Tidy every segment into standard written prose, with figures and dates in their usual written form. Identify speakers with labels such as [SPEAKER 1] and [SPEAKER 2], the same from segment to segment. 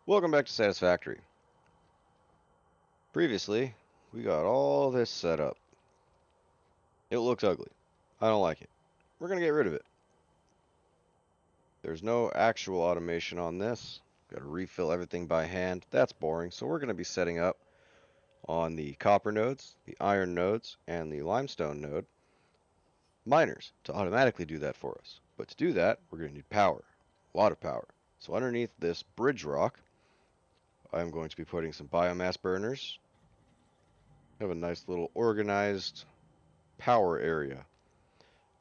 [SPEAKER 1] Welcome back to Satisfactory. Previously, we got all this set up. It looks ugly. I don't like it. We're going to get rid of it. There's no actual automation on this. Got to refill everything by hand. That's boring. So we're going to be setting up on the copper nodes, the iron nodes, and the limestone node miners to automatically do that for us. But to do that, we're going to need power. A lot of power. So underneath this bridge rock, I'm going to be putting some biomass burners. Have a nice little organized power area.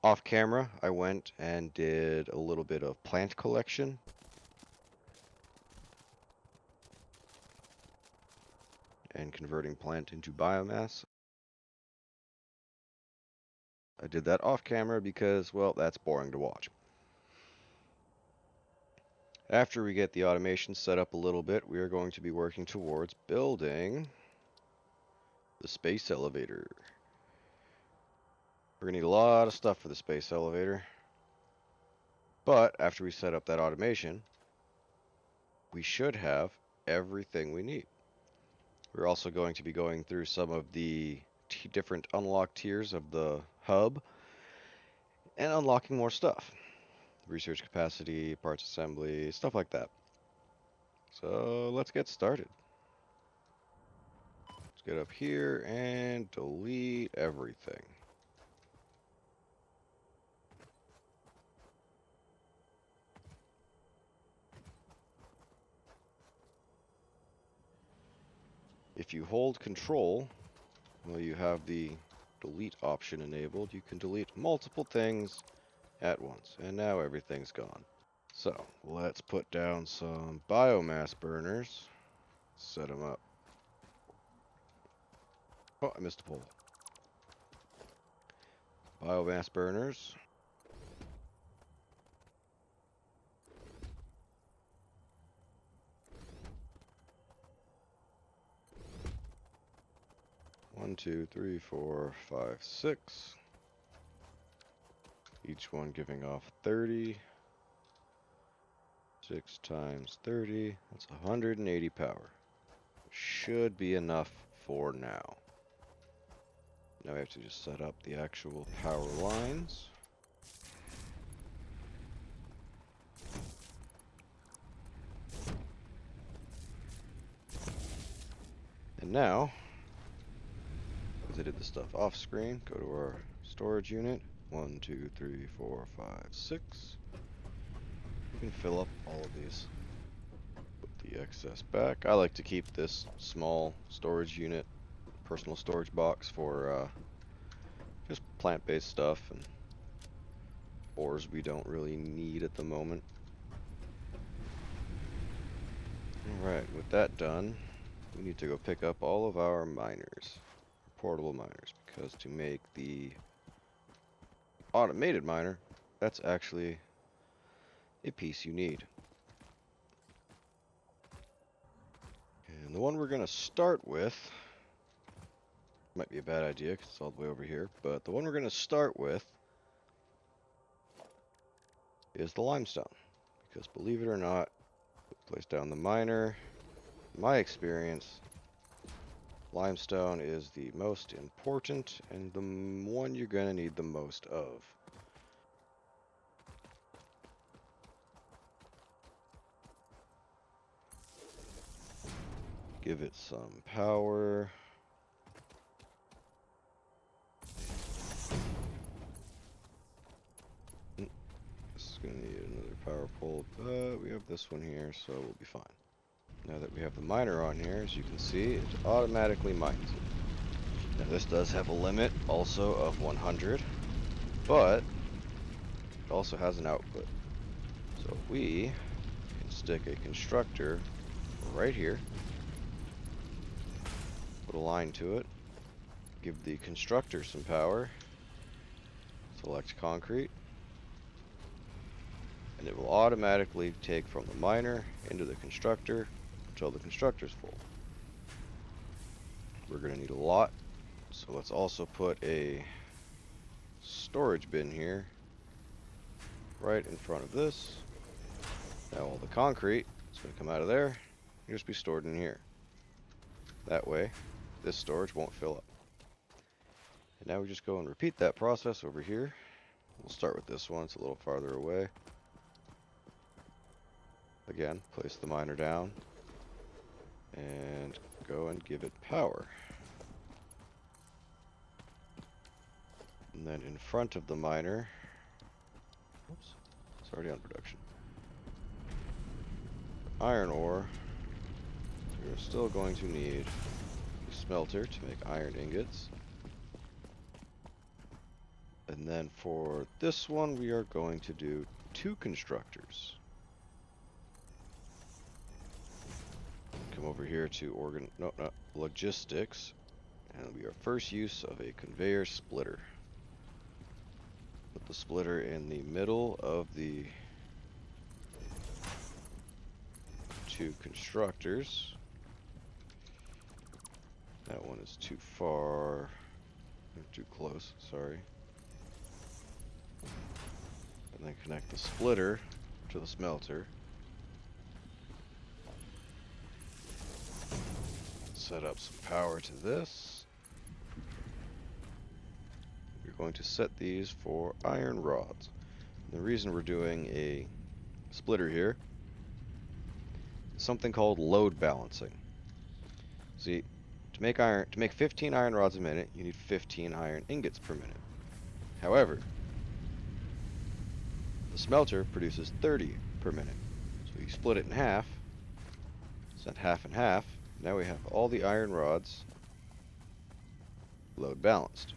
[SPEAKER 1] Off camera, I went and did a little bit of plant collection. And converting plant into biomass. I did that off camera because, well, that's boring to watch. After we get the automation set up a little bit, we are going to be working towards building the space elevator. We're going to need a lot of stuff for the space elevator. But after we set up that automation, we should have everything we need. We're also going to be going through some of the different unlock tiers of the hub and unlocking more stuff. Research capacity, parts assembly, stuff like that. So let's get started. Let's get up here and delete everything. If you hold control while you have the delete option enabled, you can delete multiple things at once. And now everything's gone. So let's put down some biomass burners. Set them up. Oh, I missed a pole. Biomass burners. One, two, three, four, five, six. Each one giving off 30. 6 times 30. That's 180 power. Should be enough for now. Now we have to just set up the actual power lines. And now, because I did the stuff off screen, go to our storage unit. 1, 2, 3, 4, 5, 6. We can fill up all of these. Put the excess back. I like to keep this small storage unit, personal storage box for just plant-based stuff and ores we don't really need at the moment. Alright, with that done, we need to go pick up all of our miners, portable miners, because to make the automated miner, that's actually a piece you need. And the one we're going to start with, might be a bad idea because it's all the way over here, but the one we're going to start with is the limestone. Because believe it or not, place down the miner, in my experience, limestone is the most important and the one you're going to need the most of. Give it some power. This is going to need another power pole, but we have this one here, so we'll be fine. Now that we have the miner on here, as you can see, it automatically mines it. Now this does have a limit also of 100, but it also has an output. So we can stick a constructor right here, put a line to it, give the constructor some power, select concrete, and it will automatically take from the miner into the constructor until the constructor's full. We're going to need a lot, so let's also put a storage bin here right in front of this. Now all the concrete is going to come out of there can just be stored in here. That way, this storage won't fill up. And now we just go and repeat that process over here. We'll start with this one, it's a little farther away. Again, place the miner down and go and give it power. And then in front of the miner, oops, it's already on production. Iron ore, we're still going to need a smelter to make iron ingots. And then for this one, we are going to do 2 constructors. Come over here to logistics, and it'll be our first use of a conveyor splitter. Put the splitter in the middle of the 2 constructors. That one is too far, too close, sorry. And then connect the splitter to the smelter. Set up some power to this. We're going to set these for iron rods. And the reason we're doing a splitter here is something called load balancing. See, to make 15 iron rods a minute, you need 15 iron ingots per minute. However, the smelter produces 30 per minute. So you split it in half, set half and half. Now we have all the iron rods load balanced.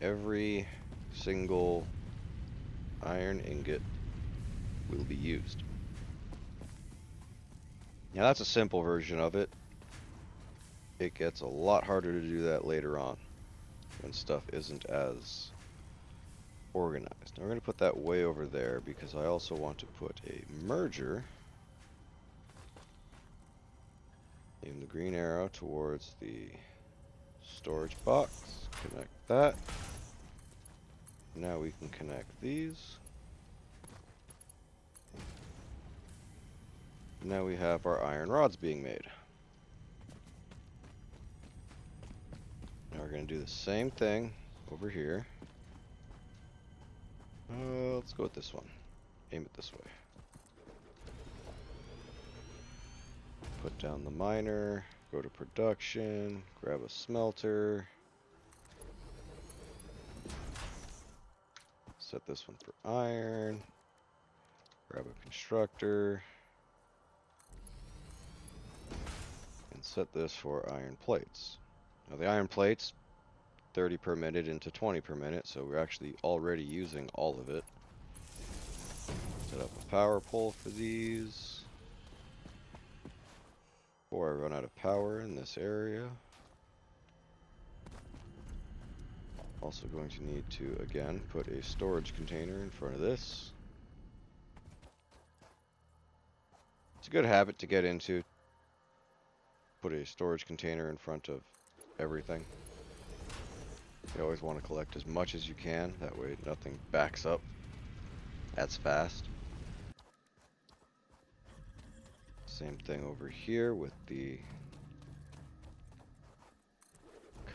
[SPEAKER 1] Every single iron ingot will be used. Now that's a simple version of it. It gets a lot harder to do that later on when stuff isn't as organized. Now we're going to put that way over there because I also want to put a merger in the green arrow towards the storage box. Connect that. Now we can connect these. Now we have our iron rods being made. Now we're going to do the same thing over here. Let's go with this one. Aim it this way. Put down the miner, go to production, grab a smelter. Set this one for iron. Grab a constructor. And set this for iron plates. Now the iron plates, 30 per minute into 20 per minute, so we're actually already using all of it. Set up a power pole for these. Before I run out of power in this area. Also going to need to, again, put a storage container in front of this. It's a good habit to get into. Put a storage container in front of everything. You always want to collect as much as you can, that way nothing backs up as fast. Same thing over here with the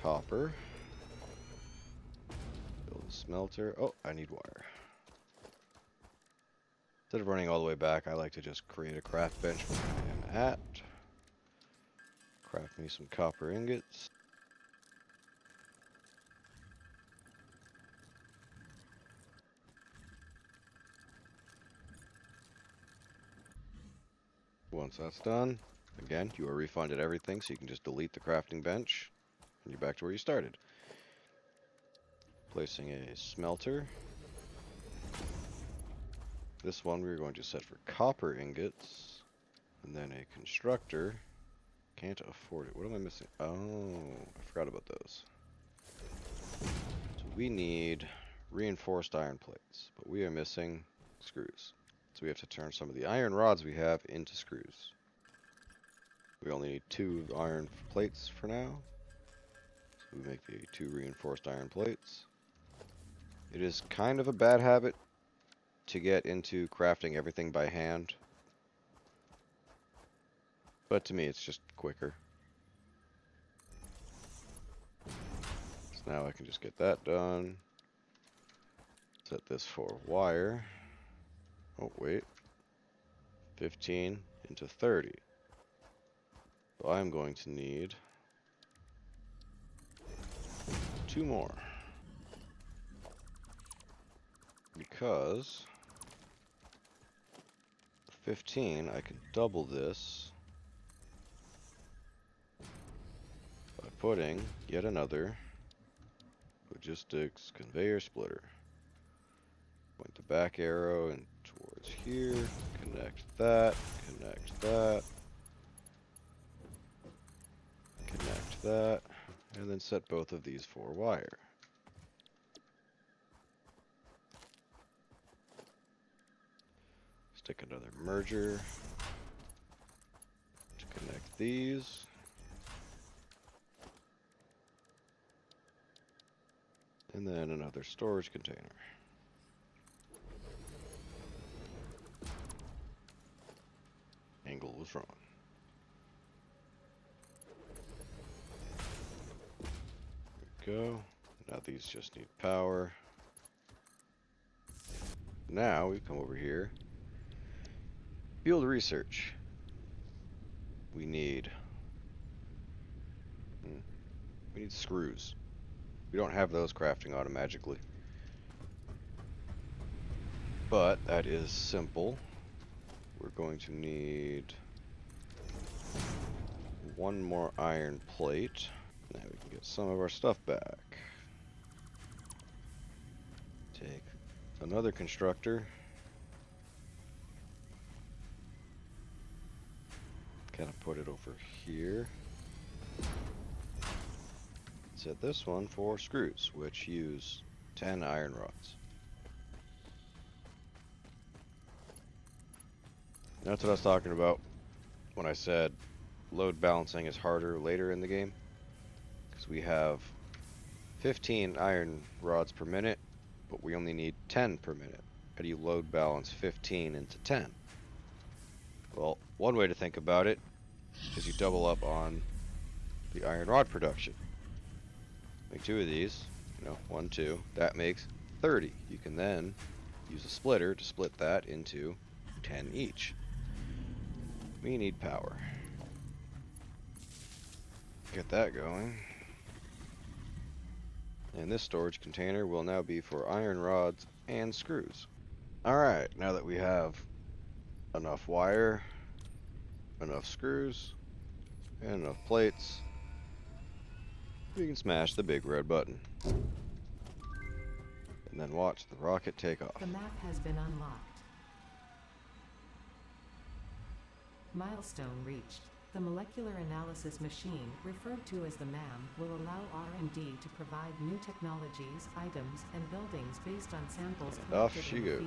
[SPEAKER 1] copper. Build a smelter. Oh, I need wire. Instead of running all the way back, I like to just create a craft bench where I am at. Craft me some copper ingots. Once that's done, again, you are refunded everything, so you can just delete the crafting bench, and you're back to where you started. Placing a smelter. This one we're going to set for copper ingots, and then a constructor. Can't afford it. What am I missing? Oh, I forgot about those. So we need reinforced iron plates, but we are missing screws. So we have to turn some of the iron rods we have into screws. We only need 2 iron plates for now. So we make the 2 reinforced iron plates. It is kind of a bad habit to get into crafting everything by hand. but to me it's just quicker. So now I can just get that done. Set this for wire. Oh, wait. 15 into 30. So I'm going to need 2 more. Because 15, I can double this by putting yet another logistics conveyor splitter. Point the back arrow and towards here, connect that, connect that, and then set both of these for wire. Stick another merger to connect these. And then another storage container. Angle was wrong. There we go. Now these just need power. Now we come over here. Field research. We need screws. We don't have those crafting automagically. But that is simple. We're going to need 1 more iron plate. Now we can get some of our stuff back. Take another constructor. Kind of put it over here. Set this one for screws, which use 10 iron rods. That's what I was talking about when I said load balancing is harder later in the game. Because we have 15 iron rods per minute, but we only need 10 per minute. How do you load balance 15 into 10? Well, one way to think about it is you double up on the iron rod production. Make 2 of these, 1, 2, that makes 30. You can then use a splitter to split that into 10 each. We need power. Get that going. And this storage container will now be for iron rods and screws. Alright, now that we have enough wire, enough screws, and enough plates, we can smash the big red button. And then watch the rocket take off.
[SPEAKER 2] The map has been unlocked. Milestone reached. The molecular analysis machine, referred to as the MAM, will allow R&D to provide new technologies, items, and buildings based on samples collected in the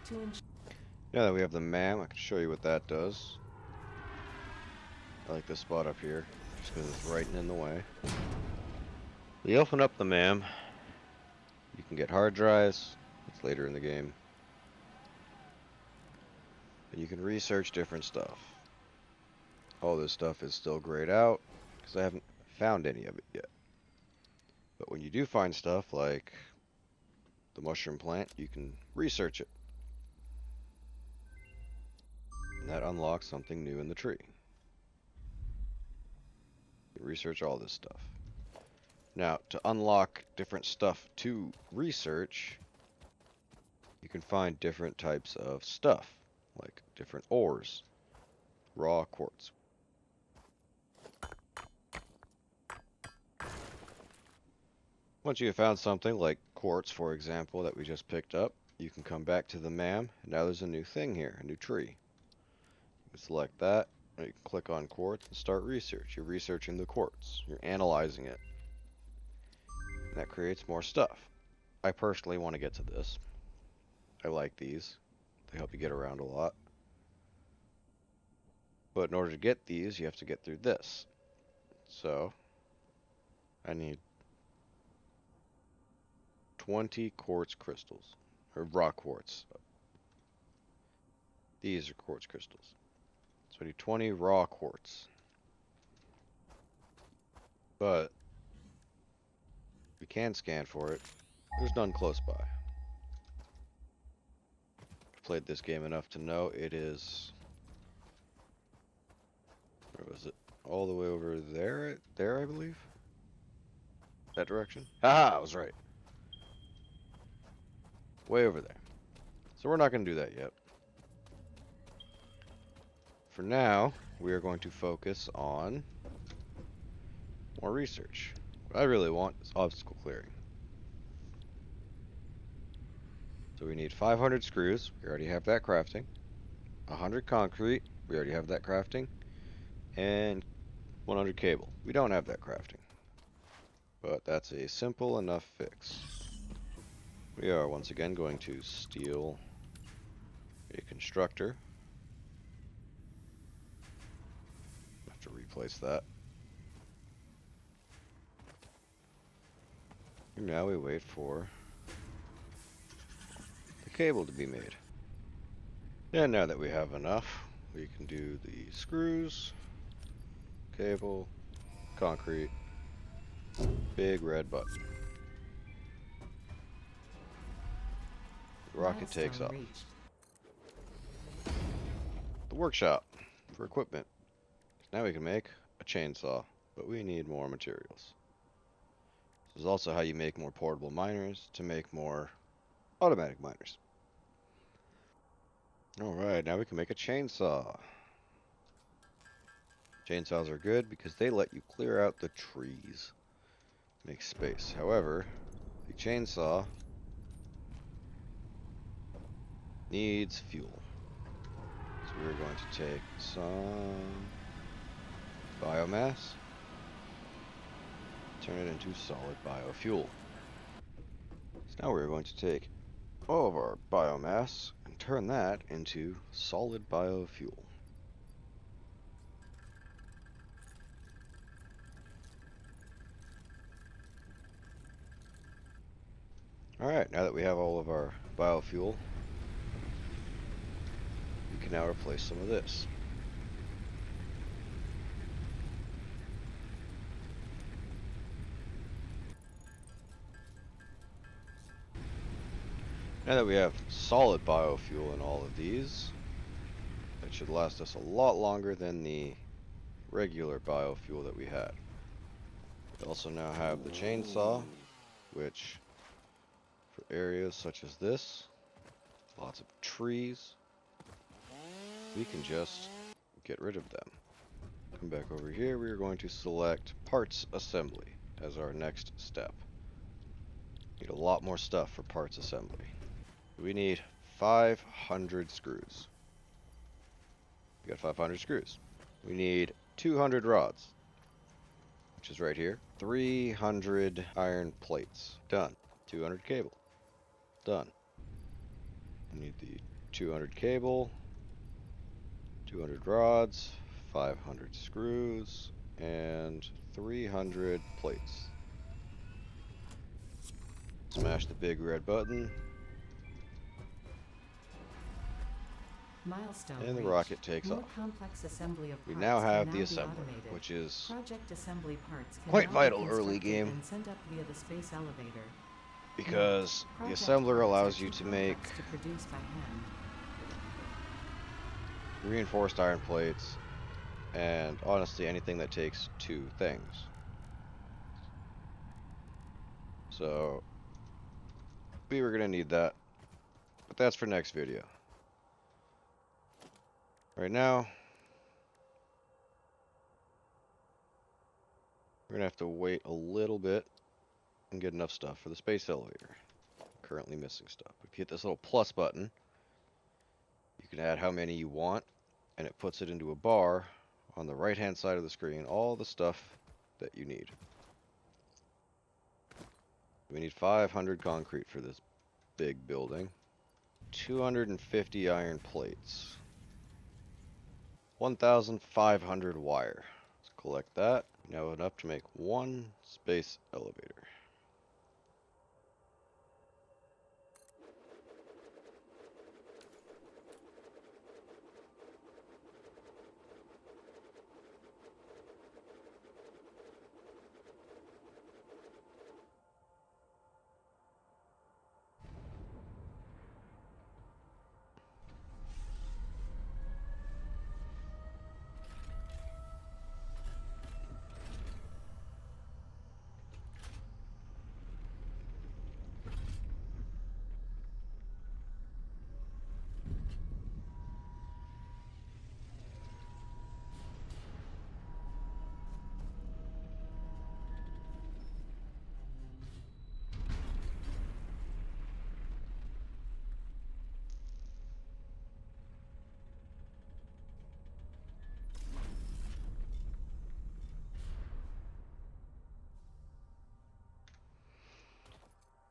[SPEAKER 2] field.
[SPEAKER 1] Now that we have the MAM, I can show you what that does. I like this spot up here, just because it's right in the way. We open up the MAM. You can get hard drives. It's later in the game. And you can research different stuff. All this stuff is still grayed out because I haven't found any of it yet. But when you do find stuff like the mushroom plant, you can research it. And that unlocks something new in the tree. You research all this stuff. Now, to unlock different stuff to research, you can find different types of stuff, like different ores, raw quartz. Once you have found something like quartz, for example, that we just picked up, you can come back to the MAM, and now there's a new thing here, a new tree. You select that, and you can click on quartz and start research. You're researching the quartz. You're analyzing it. And that creates more stuff. I personally want to get to this. I like these. They help you get around a lot. But in order to get these, you have to get through this. So, I need 20 quartz crystals, or raw quartz. These are quartz crystals. So So I need 20 raw quartz. But we can scan for it. There's none close by. I've played this game enough to know it is... Where was it? All the way over there? There, I believe? That direction? Haha, I was right. Way over there. So we're not going to do that yet. For now, we are going to focus on more research. What I really want is obstacle clearing. So we need 500 screws. We already have that crafting. 100 concrete. We already have that crafting. And 100 cable. We don't have that crafting. But that's a simple enough fix. We are once again going to steal a constructor. Have to replace that. And now we wait for the cable to be made. And now that we have enough, we can do the screws, cable, concrete, big red button. The rocket takes off.
[SPEAKER 2] Reached.
[SPEAKER 1] The workshop for equipment. Now we can make a chainsaw, but we need more materials. This is also how you make more portable miners to make more automatic miners. Alright, now we can make a chainsaw. Chainsaws are good because they let you clear out the trees. Make space. However, the chainsaw needs fuel. So we're going to take some biomass, turn it into solid biofuel. So now we're going to take all of our biomass and turn that into solid biofuel. Alright, now that we have all of our biofuel, we can now replace some of this. Now that we have solid biofuel in all of these, it should last us a lot longer than the regular biofuel that we had. We also now have the chainsaw, which for areas such as this, lots of trees, we can just get rid of them. Come back over here, we are going to select parts assembly as our next step. Need a lot more stuff for parts assembly. We need 500 screws. We got 500 screws. We need 200 rods, which is right here. 300 iron plates. Done. 200 cable. Done. We need the 200 cable, 200 rods, 500 screws, and 300 plates. Smash the big red button.
[SPEAKER 2] Milestone
[SPEAKER 1] And the
[SPEAKER 2] reached.
[SPEAKER 1] rocket takes
[SPEAKER 2] More
[SPEAKER 1] off.
[SPEAKER 2] complex assembly of
[SPEAKER 1] We
[SPEAKER 2] parts
[SPEAKER 1] now
[SPEAKER 2] can
[SPEAKER 1] have the
[SPEAKER 2] be
[SPEAKER 1] assembler,
[SPEAKER 2] automated.
[SPEAKER 1] which is
[SPEAKER 2] Project assembly parts can
[SPEAKER 1] quite
[SPEAKER 2] now
[SPEAKER 1] vital
[SPEAKER 2] be
[SPEAKER 1] early
[SPEAKER 2] constructed
[SPEAKER 1] game,
[SPEAKER 2] and sent up via the space elevator.
[SPEAKER 1] because the
[SPEAKER 2] Project
[SPEAKER 1] assembler
[SPEAKER 2] parts
[SPEAKER 1] allows
[SPEAKER 2] are
[SPEAKER 1] you
[SPEAKER 2] too
[SPEAKER 1] to make
[SPEAKER 2] complex to produce by hand.
[SPEAKER 1] reinforced iron plates, and honestly anything that takes two things. So we were gonna need that, but that's for next video. Right now, we're gonna have to wait a little bit and get enough stuff for the space elevator. Currently missing stuff. If you hit this little plus button, you can add how many you want, and it puts it into a bar on the right hand side of the screen, all the stuff that you need. We need 500 concrete for this big building, 250 iron plates, 1,500 wire. Let's collect that. Now enough to make one space elevator.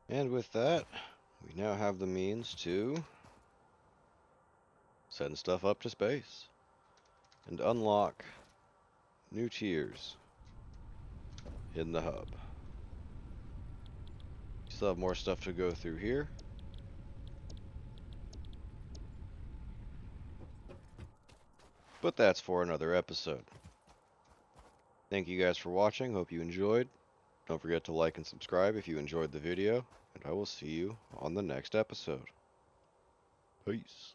[SPEAKER 1] And with that, we now have the means to send stuff up to space and unlock new tiers in the hub. Still have more stuff to go through here. But that's for another episode. Thank you guys for watching. Hope you enjoyed. Don't forget to like and subscribe if you enjoyed the video, and I will see you on the next episode. Peace.